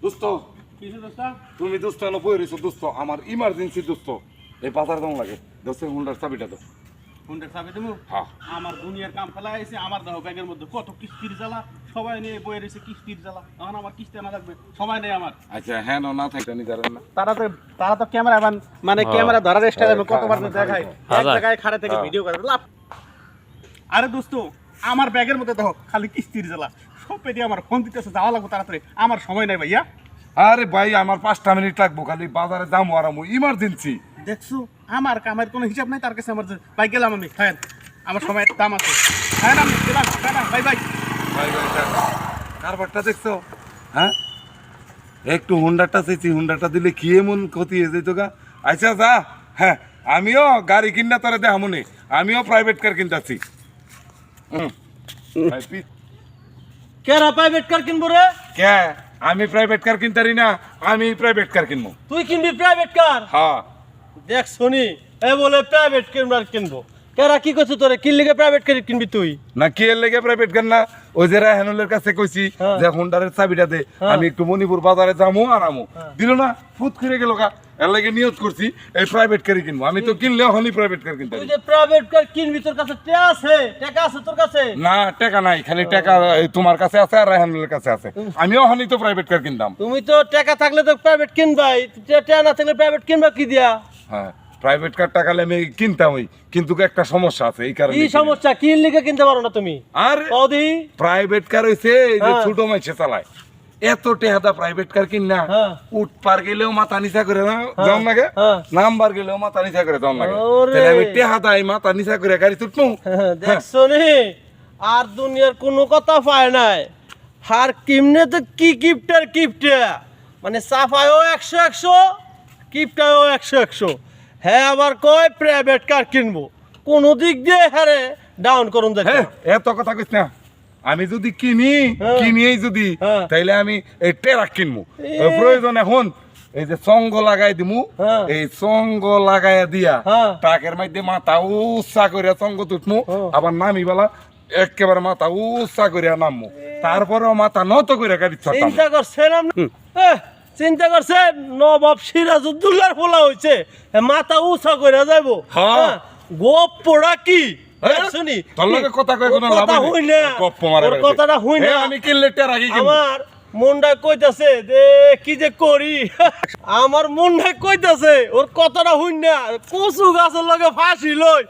দোস্ত তুমি দোস্ত না বই রয়েছো দোস্ত, আমার ইমার্জেন্সি দোস্ত, এই বাজার দাম লাগে দোস্ত, হুন্ডার চাবিটা তো। হুন্ডার চাবি দেবো? হ্যাঁ। আমার দুনিয়ার কাম ফেলা আইছে, আমার দেখো ব্যাগের মধ্যে কত কিস্তির জ্বালা, সবাই নিয়ে বয়ে রয়েছে কিস্তির জ্বালা, তখন আমার কিস্তি আনা লাগবে, সময় নেই আমার। আচ্ছা হ্যাঁ না থাকতে নি জানেন না। তারা তো ক্যামেরা মানে ক্যামেরা ধরার চেষ্টা করবে, কতবার দেখায় এক জায়গায় খাড়া থেকে হ্যাঁ। ভিডিও করে লাভ। আরে দোস্ত, আমার ব্যাগের মধ্যে দেখো খালি কিস্তির জ্বালা, সব পেটে আমার ফোন দিতেছে, যাওয়া লাগবে তাড়াতাড়ি, আমার সময় নেই ভাইয়া। আরে ভাই আমার 5টা মিনিট লাগবো, খালি বাজারে যাবো আর আমি ইমার্জেন্সি। দেখছো আমার কামের কোনো হিসাব নাই তার কাছে, আমার ভাই গেলাম আমি, হ্যাঁ আমার সময়ের দাম আছে, হ্যাঁ আমি গেলাম, বাই বাই। ভাই কারবারটা দেখছো? হ্যাঁ একটু হুন্ডারটা চাইছি, হুন্ডারটা দিলে কি এমন ক্ষতি হয়ে যেত গা। আচ্ছা যা, হ্যাঁ আমিও গাড়ি কিনা তোরা দেখামুনি, আমিও প্রাইভেট কার কিনতেছি। কেরা প্রাইভেট কার কিনবো রে? কে আমি প্রাইভেট কার কিনতারি না, আমি প্রাইভেট কার কিনবো। তুই কিনবি প্রাইভেট কার? হ্যাঁ দেখ শুনি এ বলে প্রাইভেট কিনবো। কেরা কি করছো তোরে, কিনলে প্রাইভেট কার কিনবি তুই? না কি এর লেগে প্রাইভেট কার না, ওই যে রায়হানুলের কাছে কইছি হ্যাঁ। যে হুন্ডারের চাবিটা দে, হ্যাঁ। আমি একটু মণিপুর বাজারে যাবো আর আমো, দিল না, ফুট করে গেল গা। এর লাগে নিয়ত করছি এই প্রাইভেট কারই কিনবো, আমি তো কিনলে হনি প্রাইভেট কার কিনতে তুই যে প্রাইভেট কার কিনবি তোর কাছে টাকা আছে তোর কাছে? না টাকা নাই, খালি টাকা এই তোমার কাছে আছে আর রায়হানুলের কাছে আছে, আমিও হনি তো প্রাইভেট কার কিনতাম। তুমি তো টাকা থাকলে তো প্রাইভেট কিনবাই, টাকা না থাকলে প্রাইভেট কিনবা কি দিয়া? হ্যাঁ প্রাইভেট কার টাকা আমি কিনতাম, ওই কিন্তু একটা সমস্যা আছে, এই কারণে কি সমস্যা? কিনলে কিনতে পারো না তুমি? আর কদি প্রাইভেট কার হইছে এই যে হ্যাঁ। ছোট মাইছে চালায়, এত টেহাদা প্রাইভেট কার কিন না, হ্যাঁ। উঠ পার গেলেও মাথা নিচা করে না যাও লাগে, হ্যাঁ। নাম্বার গেলেও মাথা নিচা করে যাও লাগে, ওরে। তাহলে আমি টেহাদাই মাথা নিচা করে গাড়ি তুটমু। দেখছো নি আর দুনিয়ার কোনো কথা পায় নাই, আর কিমনে তো কি কিপটা মানে সাফায়ও 100 কিপটাও 100। হ্যাঁ আবার কয় প্রাইভেট কার কিনবো, কোন দিক দিয়ে হ্যারে ডাউন করুন দেখো। হ্যাঁ এত কথা কইস না, আমি যদি হ্যাঁ। কিনিই যদি হ্যাঁ। তাইলে আমি এই টেরাক কিনবো, এ। প্রয়োজন এখন এই যে সঙ্গ লাগাই দিমু, হ্যাঁ। এই সঙ্গ লাগাইয়া দিয়া হ্যাঁ। টাকের মধ্যে মাথা উৎসা করে সঙ্গ তুটমু, হ্যাঁ। আবার নামি বেলা একেবারে মাথা উৎসা করে নামমু, তারপরেও মাথা নত করে গাড়ি ছাড়তাম। চিন্তা করছেন আপনি? চিন্তা করছেন নবাব সিরাজউদ্দৌলার ফলা হইছে, মাথা উঁচা করে যাইবো? হ্যাঁ। গোপ পোড়া কি হ্যাঁ? শুনি তোর লগে কথা কই কোনো ওর লাভ কথা হইছে? হই না, গপ্প মারে ওর বেড়াইছে। কথাটা হই না। হ্যাঁ, আমি কিনলে টেরাকি কিনবো। আমার মনটা কইতাছে যে কি যে করি, আমার মনটা কইতাছে ওর কথাটা হই না, কচু গাছের লগে ফাঁসি লই।